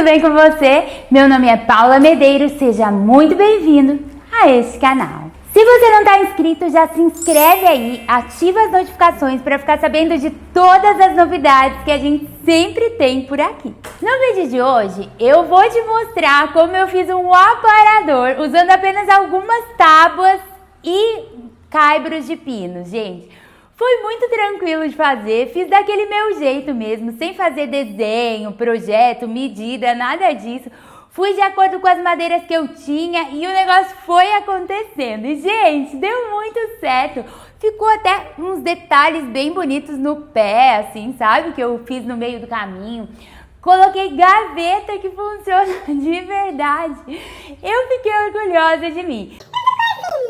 bem com você? Meu nome é Paula Medeiros, seja muito bem-vindo a este canal. Se você não está inscrito, já se inscreve aí, ativa as notificações para ficar sabendo de todas as novidades que a gente sempre tem por aqui. No vídeo de hoje, eu vou te mostrar como eu fiz um aparador usando apenas algumas tábuas e caibros de pino, gente. Foi muito tranquilo de fazer, fiz daquele meu jeito mesmo, sem fazer desenho, projeto, medida, nada disso. Fui de acordo com as madeiras que eu tinha e o negócio foi acontecendo. E, gente, deu muito certo. Ficou até uns detalhes bem bonitos no pé, assim, sabe? Que eu fiz no meio do caminho. Coloquei gaveta que funciona de verdade. Eu fiquei orgulhosa de mim.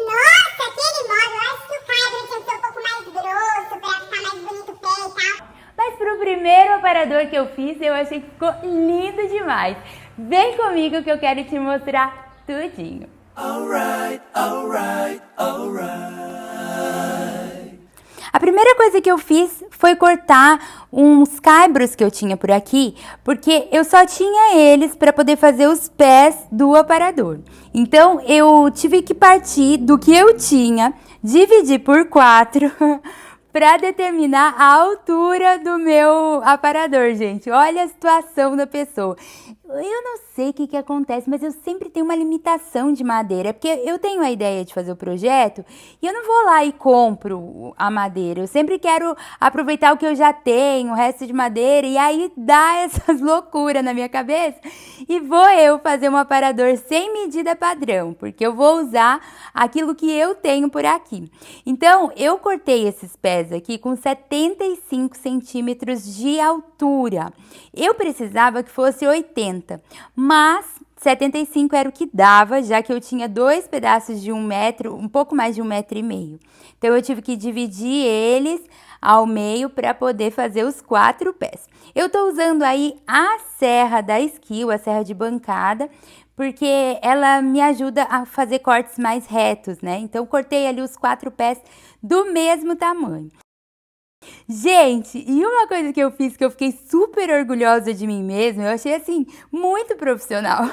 Nossa, aquele modo, eu acho que o caibro tinha que ser um pouco mais grosso pra ficar mais bonito o pé e tal. Mas pro primeiro aparador que eu fiz, eu achei que ficou lindo demais. Vem comigo que eu quero te mostrar tudinho. Alright. A primeira coisa que eu fiz foi cortar uns caibros que eu tinha por aqui, porque eu só tinha eles para poder fazer os pés do aparador. Então, eu tive que partir do que eu tinha, dividir por 4 para determinar a altura do meu aparador, gente. Olha a situação da pessoa. Eu não sei o que acontece, mas eu sempre tenho uma limitação de madeira, porque eu tenho a ideia de fazer o projeto e eu não vou lá e compro a madeira. Eu sempre quero aproveitar o que eu já tenho, o resto de madeira, e aí dá essas loucuras na minha cabeça e vou eu fazer um aparador sem medida padrão, porque eu vou usar aquilo que eu tenho por aqui. Então, eu cortei esses pés aqui com 75 centímetros de altura. Eu precisava que fosse 80. Mas 75 era o que dava, já que eu tinha 2 pedaços de 1 metro, um pouco mais de 1,5 metro. Então, eu tive que dividir eles ao meio para poder fazer os 4 pés. Eu tô usando aí a serra da Skil, a serra de bancada, porque ela me ajuda a fazer cortes mais retos, né? Então, cortei ali os 4 pés do mesmo tamanho. Gente, e uma coisa que eu fiz que eu fiquei super orgulhosa de mim mesma, eu achei assim, muito profissional.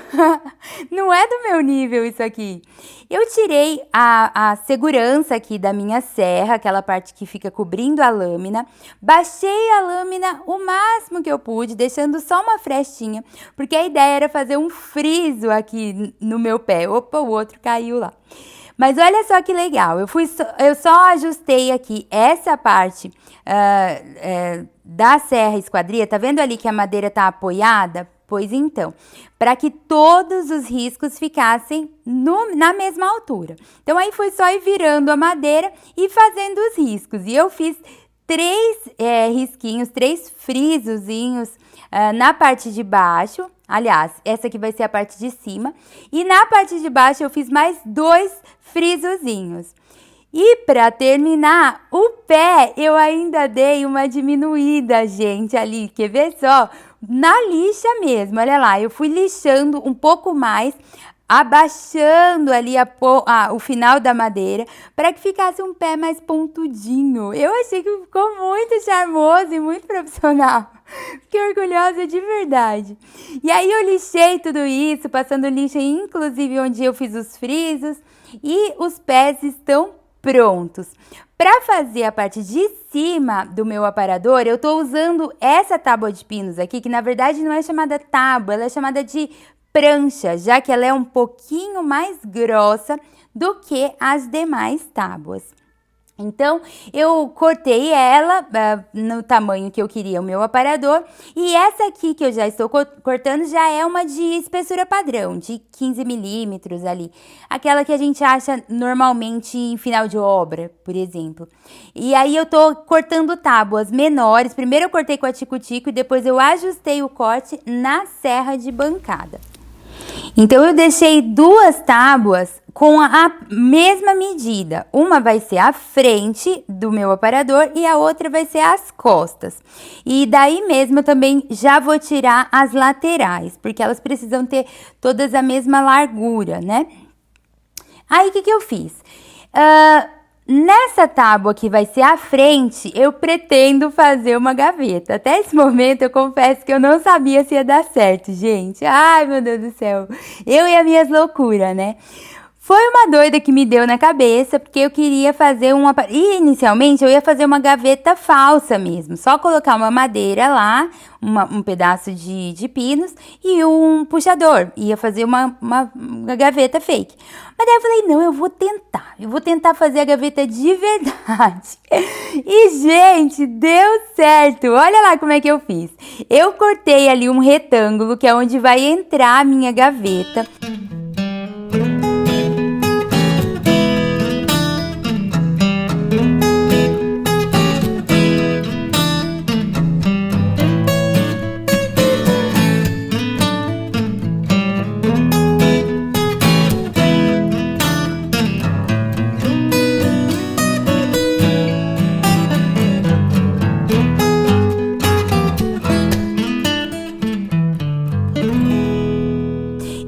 Não é do meu nível isso aqui. Eu tirei a segurança aqui da minha serra, aquela parte que fica cobrindo a lâmina, baixei a lâmina o máximo que eu pude, deixando só uma frestinha, porque a ideia era fazer um friso aqui no meu pé. Opa, o outro caiu lá. Mas olha só que legal, eu só ajustei aqui essa parte da serra esquadria, tá vendo ali que a madeira tá apoiada? Pois então, para que todos os riscos ficassem na mesma altura. Então, aí foi só ir virando a madeira e fazendo os riscos. E eu fiz 3 risquinhos, 3 frisozinhos na parte de baixo. Aliás, essa aqui vai ser a parte de cima. E na parte de baixo eu fiz mais 2 frisozinhos. E para terminar, o pé eu ainda dei uma diminuída, gente, ali. Quer ver só? Na lixa mesmo, olha lá. Eu fui lixando um pouco mais, abaixando ali o final da madeira para que ficasse um pé mais pontudinho. Eu achei que ficou muito charmoso e muito profissional. Fiquei orgulhosa de verdade. E aí eu lixei tudo isso, passando lixa inclusive onde eu fiz os frisos, e os pés estão prontos. Para fazer a parte de cima do meu aparador, eu tô usando essa tábua de pinos aqui, que na verdade não é chamada tábua, ela é chamada de prancha, já que ela é um pouquinho mais grossa do que as demais tábuas. Então, eu cortei ela no tamanho que eu queria o meu aparador, e essa aqui que eu já estou cortando já é uma de espessura padrão, de 15 milímetros ali, aquela que a gente acha normalmente em final de obra, por exemplo. E aí eu tô cortando tábuas menores, primeiro eu cortei com a tico-tico e depois eu ajustei o corte na serra de bancada. Então, eu deixei 2 tábuas com a mesma medida. Uma vai ser a frente do meu aparador e a outra vai ser as costas. E daí mesmo eu também já vou tirar as laterais, porque elas precisam ter todas a mesma largura, né? Aí, o que eu fiz? Nessa tábua que vai ser a frente, eu pretendo fazer uma gaveta. Até esse momento, eu confesso que eu não sabia se ia dar certo, gente. Ai, meu Deus do céu. Eu e as minhas loucuras, né? Foi uma doida que me deu na cabeça, porque eu queria fazer inicialmente, eu ia fazer uma gaveta falsa mesmo. Só colocar uma madeira lá, um pedaço de pinos e um puxador. Ia fazer uma gaveta fake. Mas daí eu falei, não, eu vou tentar fazer a gaveta de verdade. E, gente, deu certo. Olha lá como é que eu fiz. Eu cortei ali um retângulo, que é onde vai entrar a minha gaveta.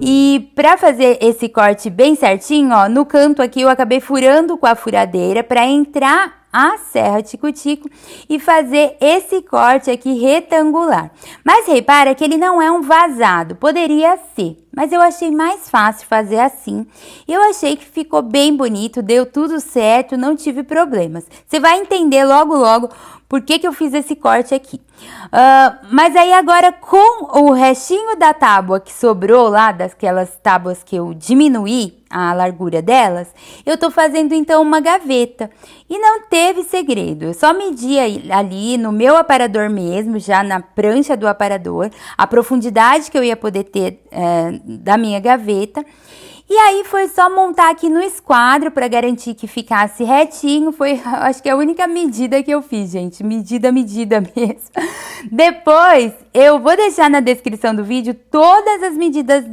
E para fazer esse corte bem certinho, ó, no canto aqui eu acabei furando com a furadeira para entrar a serra tico-tico e fazer esse corte aqui retangular. Mas repara que ele não é um vazado, poderia ser, mas eu achei mais fácil fazer assim. Eu achei que ficou bem bonito, deu tudo certo, não tive problemas. Você vai entender logo por que eu fiz esse corte aqui. Mas aí agora com o restinho da tábua que sobrou lá, daquelas tábuas que eu diminuí a largura delas, eu tô fazendo então uma gaveta. E não teve segredo, eu só medi ali no meu aparador mesmo, já na prancha do aparador, a profundidade que eu ia poder ter da minha gaveta. E aí foi só montar aqui no esquadro para garantir que ficasse retinho. Foi, acho que a única medida que eu fiz, gente. Medida mesmo. Depois, eu vou deixar na descrição do vídeo todas as medidas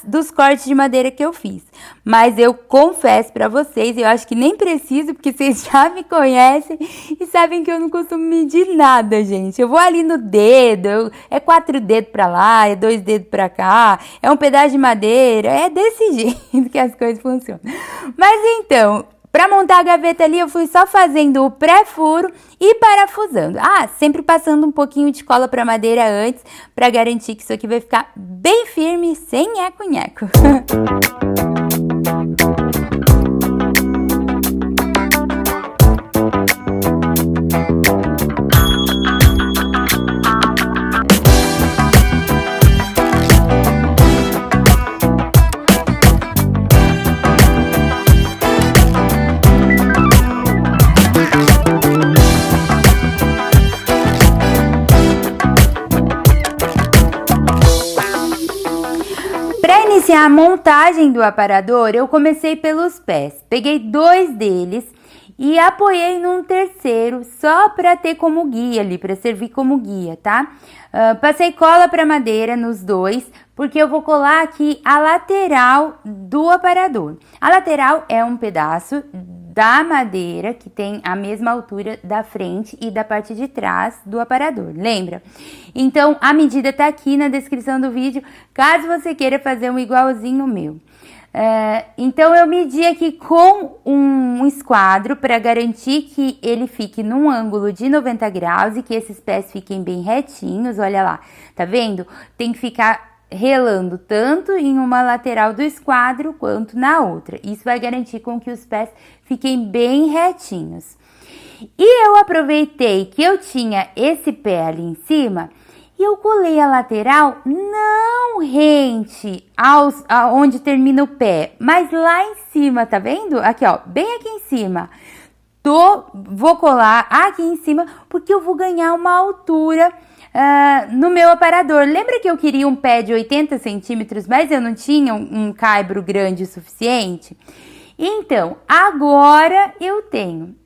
dos cortes de madeira que eu fiz. Mas eu confesso para vocês, eu acho que nem preciso, porque vocês já me conhecem e sabem que eu não costumo medir nada, gente. Eu vou ali no dedo, é 4 dedos para lá, é 2 dedos para cá, é um pedaço de madeira, é desse jeito que as coisas funcionam. Mas então, para montar a gaveta ali, eu fui só fazendo o pré-furo e parafusando. Sempre passando um pouquinho de cola para madeira antes, para garantir que isso aqui vai ficar bem firme, sem nheco-nheco. Para iniciar a montagem do aparador, eu comecei pelos pés. Peguei 2 deles e apoiei num terceiro só para ter como guia ali, para servir como guia, tá? Passei cola para madeira nos 2, porque eu vou colar aqui a lateral do aparador. A lateral é um pedaço da madeira que tem a mesma altura da frente e da parte de trás do aparador, lembra? Então, a medida tá aqui na descrição do vídeo, caso você queira fazer um igualzinho meu. Então, eu medi aqui com um esquadro para garantir que ele fique num ângulo de 90 graus e que esses pés fiquem bem retinhos, olha lá, tá vendo? Tem que ficar relando tanto em uma lateral do esquadro quanto na outra. Isso vai garantir com que os pés fiquem bem retinhos. E eu aproveitei que eu tinha esse pé ali em cima e eu colei a lateral não rente aonde termina o pé, mas lá em cima, tá vendo? Aqui, ó, bem aqui em cima. Vou colar aqui em cima porque eu vou ganhar uma altura no meu aparador. Lembra que eu queria um pé de 80 centímetros, mas eu não tinha um caibro grande o suficiente? Então, agora eu tenho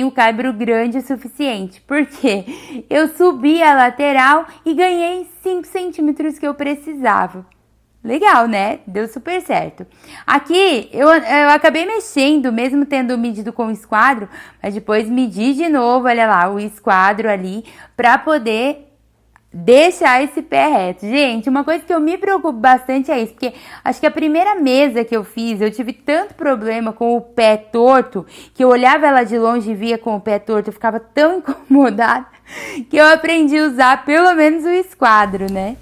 o caibro grande o suficiente, porque eu subi a lateral e ganhei 5 centímetros que eu precisava. Legal, né? Deu super certo. Aqui, eu acabei mexendo, mesmo tendo medido com o esquadro, mas depois medi de novo, olha lá, o esquadro ali, para poder deixar esse pé reto. Gente, uma coisa que eu me preocupo bastante é isso, porque acho que a primeira mesa que eu fiz, eu tive tanto problema com o pé torto, que eu olhava ela de longe e via com o pé torto, eu ficava tão incomodada, que eu aprendi a usar pelo menos o esquadro, né?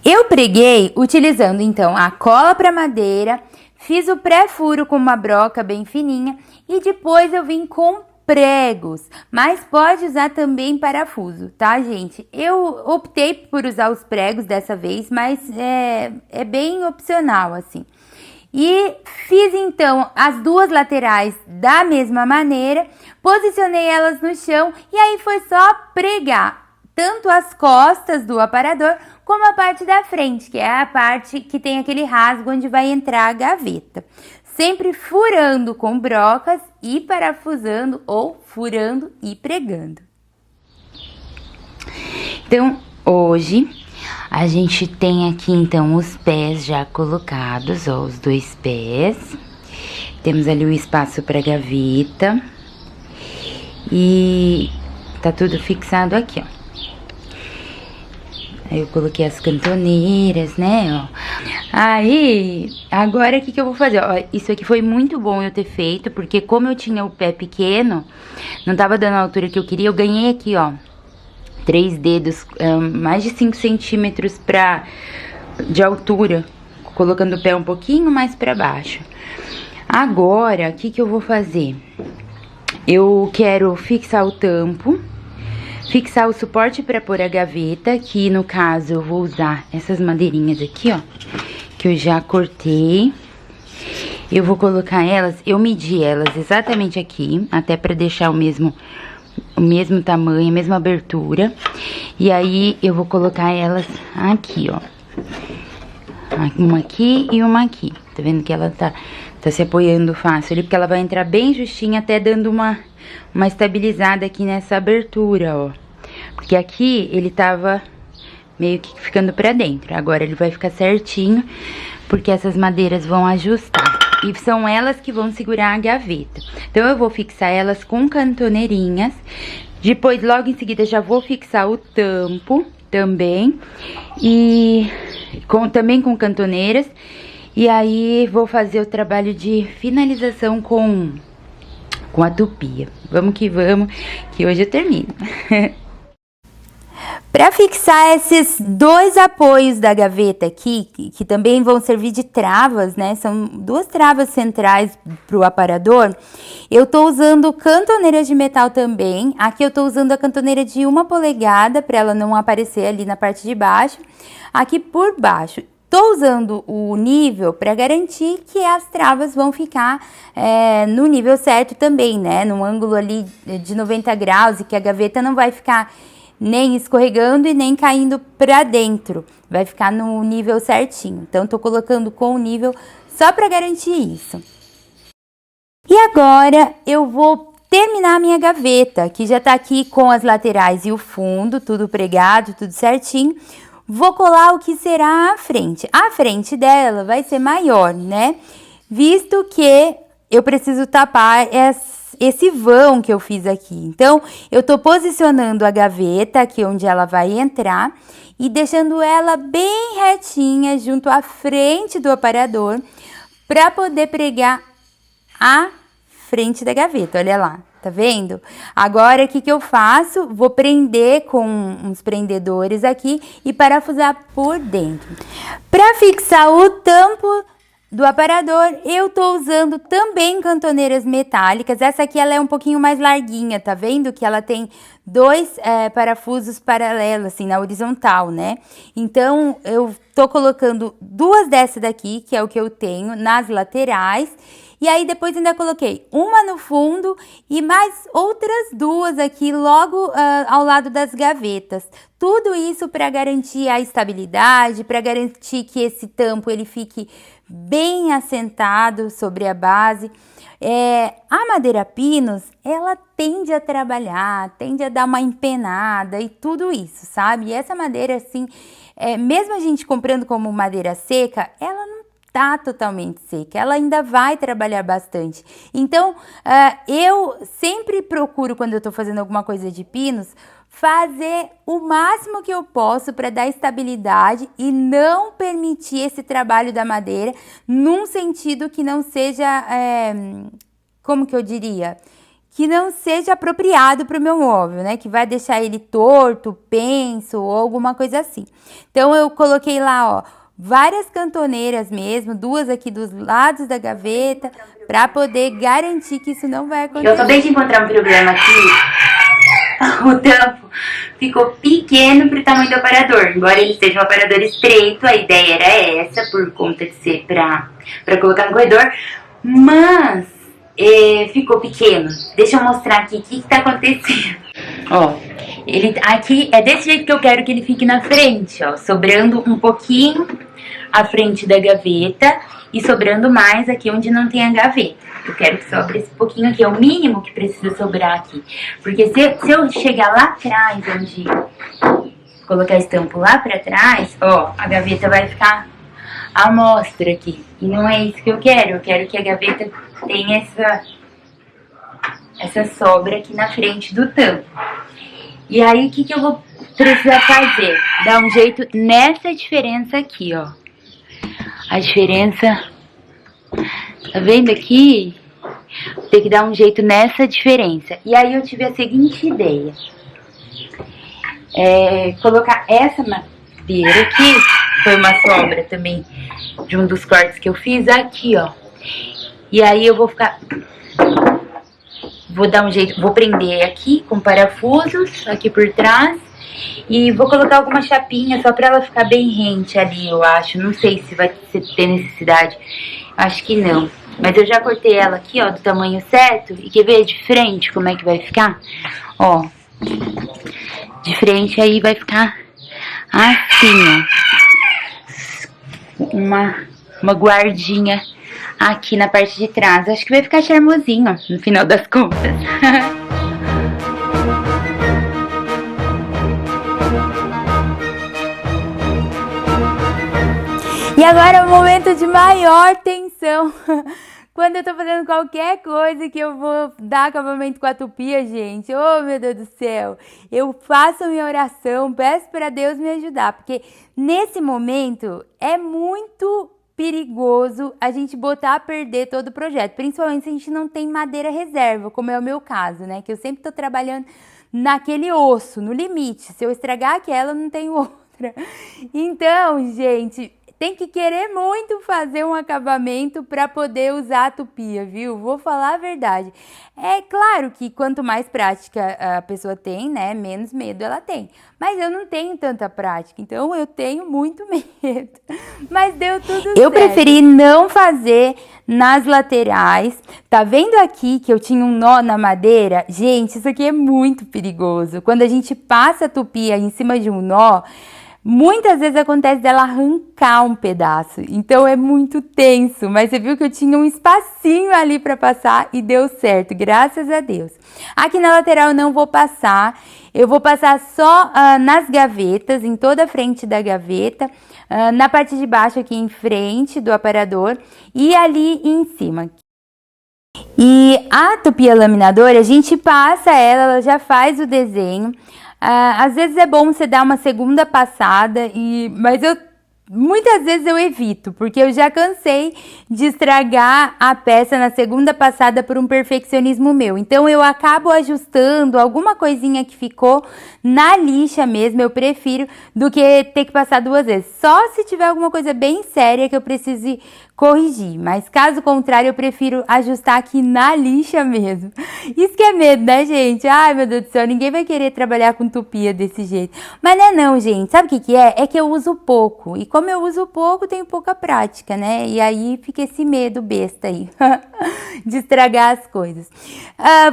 Eu preguei utilizando então a cola para madeira, fiz o pré-furo com uma broca bem fininha e depois eu vim com pregos, mas pode usar também parafuso, tá, gente? Eu optei por usar os pregos dessa vez, mas é bem opcional, assim. E fiz, então, as duas laterais da mesma maneira, posicionei elas no chão e aí foi só pregar tanto as costas do aparador como a parte da frente, que é a parte que tem aquele rasgo onde vai entrar a gaveta. Sempre furando com brocas e parafusando ou furando e pregando. Então, hoje a gente tem aqui então os pés já colocados, ó, os 2 pés. Temos ali o espaço para gaveta e tá tudo fixado aqui, ó. Aí eu coloquei as cantoneiras, né, ó. Aí, agora o que eu vou fazer? Ó, isso aqui foi muito bom eu ter feito, porque como eu tinha o pé pequeno, não tava dando a altura que eu queria, eu ganhei aqui, ó, 3 dedos, mais de 5 centímetros de altura, colocando o pé um pouquinho mais pra baixo. Agora, o que eu vou fazer? Eu quero fixar o tampo, fixar o suporte para pôr a gaveta, que no caso eu vou usar essas madeirinhas aqui, ó, que eu já cortei. Eu vou colocar elas, eu medi elas exatamente aqui, até para deixar o mesmo tamanho, a mesma abertura. E aí eu vou colocar elas aqui, ó. Uma aqui e uma aqui. Tá vendo que ela tá se apoiando fácil ali, porque ela vai entrar bem justinha, até dando uma estabilizada aqui nessa abertura, ó. Porque aqui ele tava meio que ficando pra dentro. Agora ele vai ficar certinho, porque essas madeiras vão ajustar. E são elas que vão segurar a gaveta. Então eu vou fixar elas com cantoneirinhas. Depois, logo em seguida, já vou fixar o tampo também. E também com cantoneiras. E aí vou fazer o trabalho de finalização com a tupia. Vamos, que hoje eu termino. Para fixar esses 2 apoios da gaveta aqui, que também vão servir de travas, né? São 2 travas centrais para o aparador. Eu tô usando cantoneiras de metal também. Aqui eu tô usando a cantoneira de 1 polegada para ela não aparecer ali na parte de baixo. Aqui por baixo. Tô usando o nível para garantir que as travas vão ficar no nível certo também, né? Num ângulo ali de 90 graus e que a gaveta não vai ficar nem escorregando e nem caindo para dentro. Vai ficar no nível certinho. Então, tô colocando com o nível só para garantir isso. E agora eu vou terminar a minha gaveta, que já tá aqui com as laterais e o fundo, tudo pregado, tudo certinho. Vou colar o que será a frente. A frente dela vai ser maior, né? Visto que eu preciso tapar esse vão que eu fiz aqui. Então, eu tô posicionando a gaveta aqui onde ela vai entrar e deixando ela bem retinha junto à frente do aparador para poder pregar a frente da gaveta. Olha lá. Tá vendo? Agora, o que eu faço? Vou prender com uns prendedores aqui e parafusar por dentro. Para fixar o tampo do aparador, eu tô usando também cantoneiras metálicas. Essa aqui, ela é um pouquinho mais larguinha, tá vendo? Que ela tem 2 parafusos paralelos, assim, na horizontal, né? Então, eu tô colocando 2 dessas daqui, que é o que eu tenho, nas laterais. E aí, depois ainda coloquei uma no fundo e mais outras 2 aqui logo ao lado das gavetas. Tudo isso para garantir a estabilidade, para garantir que esse tampo ele fique bem assentado sobre a base. A madeira Pinus, ela tende a trabalhar, tende a dar uma empenada e tudo isso, sabe? E essa madeira, assim, mesmo a gente comprando como madeira seca, ela não tá totalmente seca, ela ainda vai trabalhar bastante. Então, eu sempre procuro, quando eu tô fazendo alguma coisa de pinos, fazer o máximo que eu posso para dar estabilidade e não permitir esse trabalho da madeira num sentido que não seja, como que eu diria? Que não seja apropriado para o meu móvel, né? Que vai deixar ele torto, penso ou alguma coisa assim. Então, eu coloquei lá, ó, várias cantoneiras mesmo, 2 aqui dos lados da gaveta, para poder garantir que isso não vai acontecer. Eu acabei de encontrar um problema aqui. O tampo ficou pequeno pro tamanho do aparador. Embora ele seja um aparador estreito, a ideia era essa, por conta de ser pra colocar no corredor. Mas ficou pequeno. Deixa eu mostrar aqui o que tá acontecendo. Ó, ele aqui é desse jeito que eu quero que ele fique na frente, ó. Sobrando um pouquinho à frente da gaveta e sobrando mais aqui onde não tem a gaveta. Eu quero que sobre esse pouquinho aqui, é o mínimo que precisa sobrar aqui. Porque se eu chegar lá atrás, onde colocar estampo lá pra trás, ó, a gaveta vai ficar à mostra aqui. E não é isso que eu quero que a gaveta tenha essa sobra aqui na frente do tampo. E aí, o que eu vou precisar fazer? Dar um jeito nessa diferença aqui, ó. A diferença... Tá vendo aqui? Tem que dar um jeito nessa diferença. E aí eu tive a seguinte ideia. Colocar essa madeira aqui, foi uma sobra também de um dos cortes que eu fiz, aqui, ó. E aí eu vou dar um jeito, vou prender aqui com parafusos, aqui por trás. E vou colocar alguma chapinha só pra ela ficar bem rente ali, eu acho. Não sei se vai ter necessidade. Acho que não. Mas eu já cortei ela aqui, ó, do tamanho certo. E quer ver de frente como é que vai ficar? Ó. De frente aí vai ficar assim, ó. Uma guardinha aqui na parte de trás. Acho que vai ficar charmosinho, ó, no final das contas. E agora é o momento de maior tensão. Quando eu tô fazendo qualquer coisa que eu vou dar acabamento com a tupia, gente. Oh, meu Deus do céu. Eu faço a minha oração, peço para Deus me ajudar. Porque nesse momento é muito perigoso a gente botar a perder todo o projeto. Principalmente se a gente não tem madeira reserva, como é o meu caso, né? Que eu sempre tô trabalhando naquele osso, no limite. Se eu estragar aquela, eu não tenho outra. Então, gente... Tem que querer muito fazer um acabamento para poder usar a tupia, viu? Vou falar a verdade. É claro que quanto mais prática a pessoa tem, né, menos medo ela tem. Mas eu não tenho tanta prática, então eu tenho muito medo. Mas deu tudo certo. Eu preferi não fazer nas laterais. Tá vendo aqui que eu tinha um nó na madeira? Gente, isso aqui é muito perigoso. Quando a gente passa a tupia em cima de um nó... Muitas vezes acontece dela arrancar um pedaço, então é muito tenso, mas você viu que eu tinha um espacinho ali para passar e deu certo, graças a Deus. Aqui na lateral eu não vou passar, eu vou passar só nas gavetas, em toda a frente da gaveta, na parte de baixo aqui em frente do aparador e ali em cima. E a tupia laminadora, a gente passa ela já faz o desenho. Às vezes é bom você dar uma segunda passada, mas muitas vezes eu evito, porque eu já cansei de estragar a peça na segunda passada por um perfeccionismo meu. Então eu acabo ajustando alguma coisinha que ficou na lixa mesmo, eu prefiro, do que ter que passar 2 vezes. Só se tiver alguma coisa bem séria que eu precise corrigir, mas caso contrário eu prefiro ajustar aqui na lixa mesmo. Isso que é medo, né, gente? Ai, meu Deus do céu, ninguém vai querer trabalhar com tupia desse jeito. Mas não é não, gente. Sabe o que é? É que eu uso pouco. E como eu uso pouco, tenho pouca prática, né? E aí fica esse medo besta aí de estragar as coisas.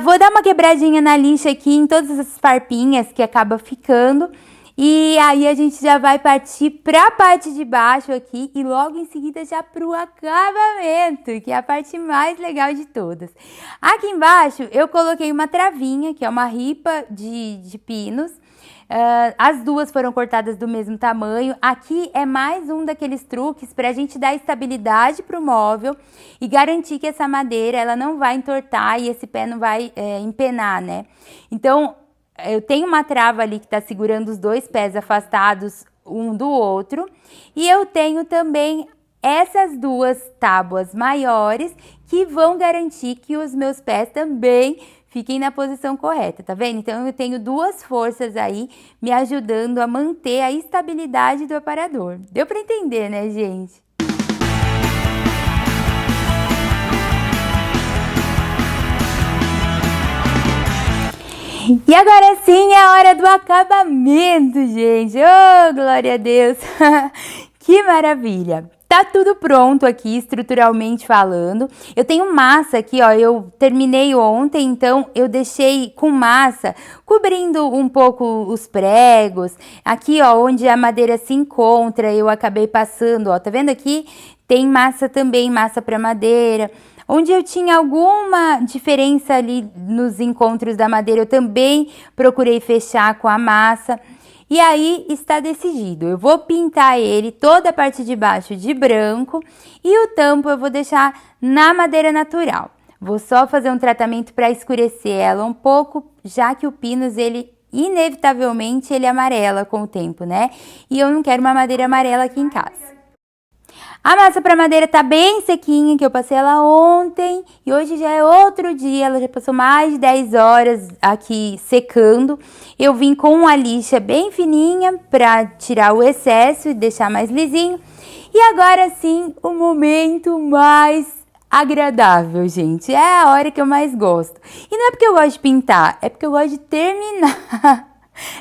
Vou dar uma quebradinha na lixa aqui em todas as farpinhas que acaba ficando. E aí a gente já vai partir para a parte de baixo aqui e logo em seguida já para o acabamento, que é a parte mais legal de todas. Aqui embaixo eu coloquei uma travinha, que é uma ripa de pinos. As duas foram cortadas do mesmo tamanho. Aqui é mais um daqueles truques para a gente dar estabilidade para o móvel e garantir que essa madeira ela não vai entortar e esse pé não vai empenar, né? Então... eu tenho uma trava ali que tá segurando os dois pés afastados um do outro. E eu tenho também essas duas tábuas maiores que vão garantir que os meus pés também fiquem na posição correta, tá vendo? Então, eu tenho duas forças aí me ajudando a manter a estabilidade do aparador. Deu para entender, né, gente? E agora sim é a hora do acabamento, gente. Oh, glória a Deus! Que maravilha! Tá tudo pronto aqui, estruturalmente falando. Eu tenho massa aqui, ó, eu terminei ontem, então eu deixei com massa, cobrindo um pouco os pregos. Aqui, ó, onde a madeira se encontra, eu acabei passando, ó, tá vendo aqui? Tem massa também, massa para madeira. Onde eu tinha alguma diferença ali nos encontros da madeira, eu também procurei fechar com a massa. E aí está decidido, eu vou pintar ele toda a parte de baixo de branco e o tampo eu vou deixar na madeira natural. Vou só fazer um tratamento para escurecer ela um pouco, já que o pinus, ele inevitavelmente ele amarela com o tempo, né? E eu não quero uma madeira amarela aqui em casa. A massa para madeira tá bem sequinha, que eu passei ela ontem e hoje já é outro dia, ela já passou mais de 10 horas aqui secando. Eu vim com uma lixa bem fininha para tirar o excesso e deixar mais lisinho. E agora sim, o momento mais agradável, gente. É a hora que eu mais gosto. E não é porque eu gosto de pintar, é porque eu gosto de terminar.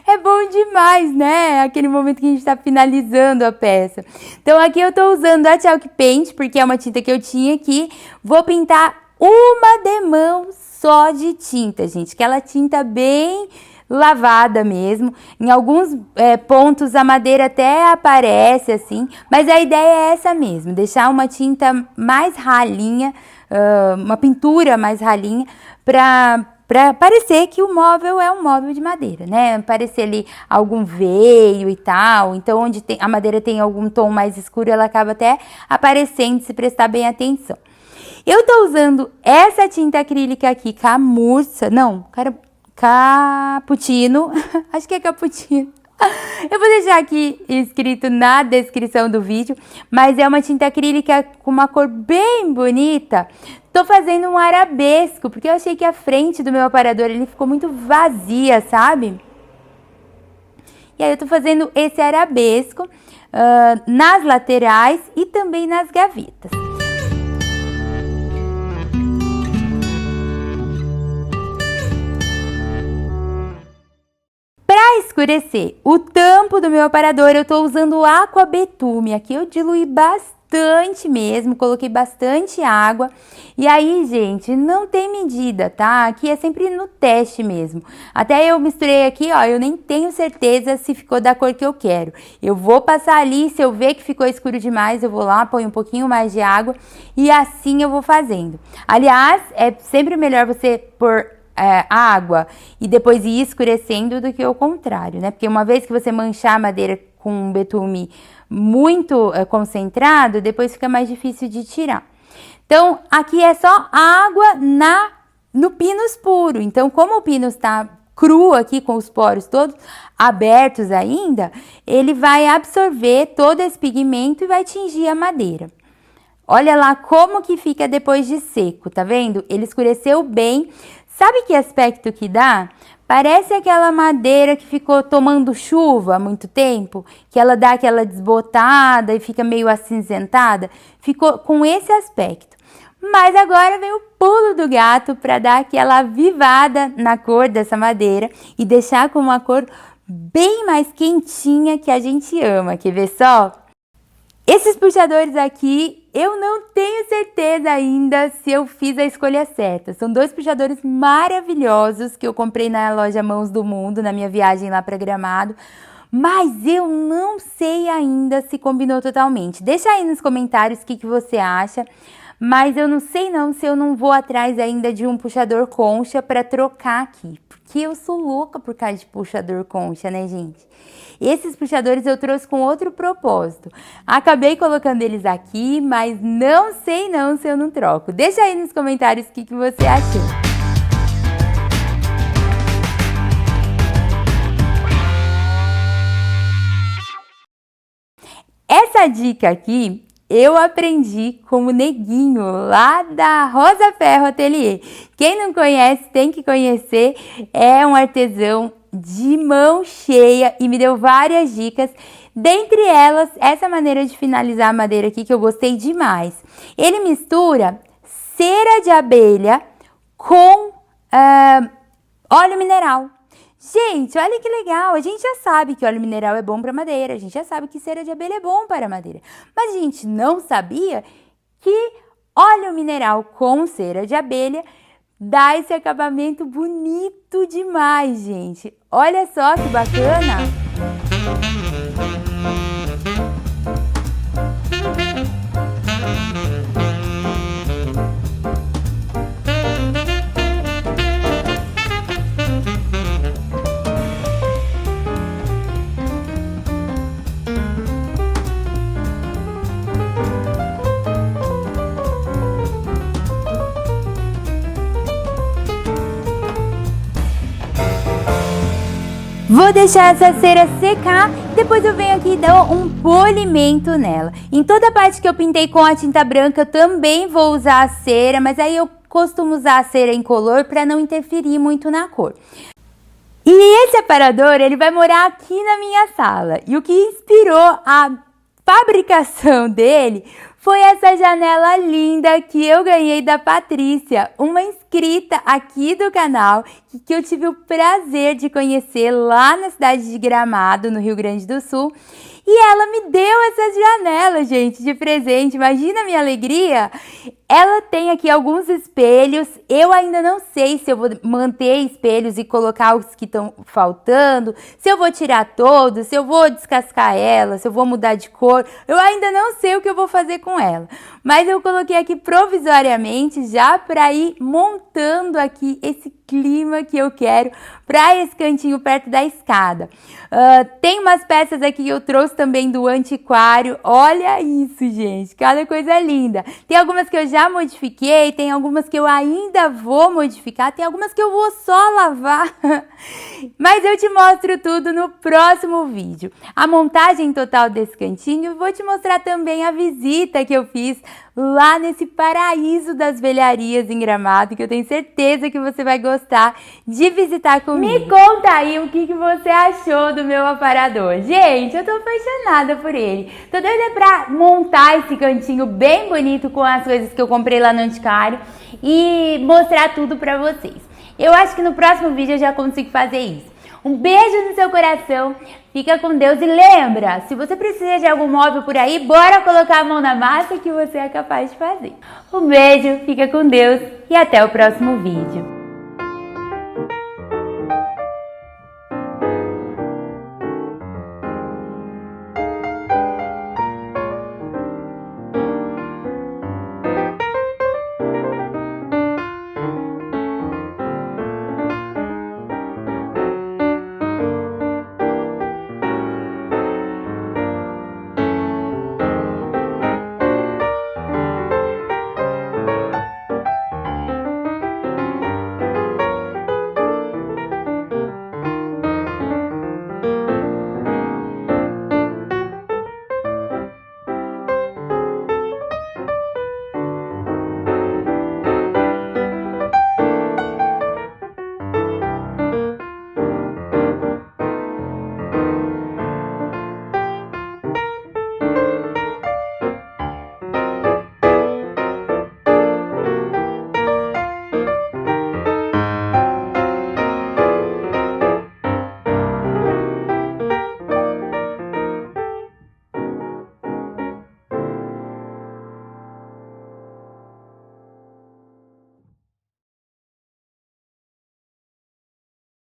É bom demais, né? Aquele momento que a gente tá finalizando a peça. Então, aqui eu tô usando a Chalk Paint, porque é uma tinta que eu tinha aqui. Vou pintar uma demão só de tinta, gente. Aquela tinta bem lavada mesmo. Em alguns pontos a madeira até aparece assim, mas a ideia é essa mesmo. Deixar uma tinta mais ralinha, uma pintura mais ralinha, para parecer que o móvel é um móvel de madeira, né? Parecer ali algum veio e tal. Então, onde a madeira tem algum tom mais escuro, ela acaba até aparecendo, se prestar bem atenção. Eu tô usando essa tinta acrílica aqui, Cappuccino. Acho que é Cappuccino. Eu vou deixar aqui escrito na descrição do vídeo, mas é uma tinta acrílica com uma cor bem bonita. Tô fazendo um arabesco, porque eu achei que a frente do meu aparador ele ficou muito vazia, sabe? E aí eu tô fazendo esse arabesco nas laterais e também nas gavetas. Para escurecer o tampo do meu aparador, eu tô usando o Aqua Betume. Aqui eu diluí bastante mesmo, coloquei bastante água. E aí, gente, não tem medida, tá? Aqui é sempre no teste mesmo. Até eu misturei aqui, ó, eu nem tenho certeza se ficou da cor que eu quero. Eu vou passar ali, se eu ver que ficou escuro demais, eu vou lá, ponho um pouquinho mais de água e assim eu vou fazendo. Aliás, é sempre melhor você pôr água e depois ir escurecendo do que o contrário, né? Porque uma vez que você manchar a madeira com um betume muito concentrado, depois fica mais difícil de tirar. Então, aqui é só água no pinus puro. Então, como o pinus está cru aqui, com os poros todos abertos ainda, ele vai absorver todo esse pigmento e vai tingir a madeira. Olha lá como que fica depois de seco, tá vendo? Ele escureceu bem. Sabe que aspecto que dá? Parece aquela madeira que ficou tomando chuva há muito tempo, que ela dá aquela desbotada e fica meio acinzentada. Ficou com esse aspecto. Mas agora vem o pulo do gato para dar aquela avivada na cor dessa madeira e deixar com uma cor bem mais quentinha que a gente ama. Quer ver só? Esses puxadores aqui, eu não tenho certeza ainda se eu fiz a escolha certa. São dois puxadores maravilhosos que eu comprei na loja Mãos do Mundo, na minha viagem lá para Gramado. Mas eu não sei ainda se combinou totalmente. Deixa aí nos comentários o que você acha. Mas eu não sei se eu não vou atrás ainda de um puxador concha para trocar aqui. Porque eu sou louca por causa de puxador concha, né, gente? Esses puxadores eu trouxe com outro propósito. Acabei colocando eles aqui, mas não sei se eu não troco. Deixa aí nos comentários o que você achou. Essa dica aqui eu aprendi com o Neguinho, lá da Rosa Ferro Ateliê. Quem não conhece, tem que conhecer. É um artesão de mão cheia e me deu várias dicas. Dentre elas, essa maneira de finalizar a madeira aqui que eu gostei demais. Ele mistura cera de abelha com óleo mineral. Gente, olha que legal, a gente já sabe que óleo mineral é bom para madeira, a gente já sabe que cera de abelha é bom para madeira, mas a gente não sabia que óleo mineral com cera de abelha dá esse acabamento bonito demais, gente. Olha só que bacana! Vou deixar essa cera secar, depois eu venho aqui e dou um polimento nela. Em toda a parte que eu pintei com a tinta branca, eu também vou usar a cera, mas aí eu costumo usar a cera incolor para não interferir muito na cor. E esse aparador, ele vai morar aqui na minha sala. E o que inspirou a fabricação dele foi essa janela linda que eu ganhei da Patrícia, uma inscrita aqui do canal, que eu tive o prazer de conhecer lá na cidade de Gramado, no Rio Grande do Sul. E ela me deu essas janelas, gente, de presente. Imagina a minha alegria! Ela tem aqui alguns espelhos. Eu ainda não sei se eu vou manter espelhos e colocar os que estão faltando, se eu vou tirar todos, se eu vou descascar ela, se eu vou mudar de cor. Eu ainda não sei o que eu vou fazer com ela. Mas eu coloquei aqui provisoriamente já para ir montando aqui esse clima que eu quero para esse cantinho perto da escada. Tem umas peças aqui que eu trouxe também do antiquário. Olha isso, gente, cada coisa linda. Tem algumas que eu já modifiquei, tem algumas que eu ainda vou modificar, tem algumas que eu vou só lavar. Mas eu te mostro tudo no próximo vídeo. A montagem total desse cantinho, eu vou te mostrar também a visita que eu fiz lá nesse paraíso das velharias em Gramado, que eu tenho certeza que você vai gostar de visitar comigo. Me conta aí o que você achou do meu aparador. Gente, eu tô apaixonada por ele. Tô doida pra montar esse cantinho bem bonito com as coisas que eu comprei lá no antiquário e mostrar tudo pra vocês. Eu acho que no próximo vídeo eu já consigo fazer isso. Um beijo no seu coração, fica com Deus e lembra, se você precisa de algum móvel por aí, bora colocar a mão na massa que você é capaz de fazer. Um beijo, fica com Deus e até o próximo vídeo.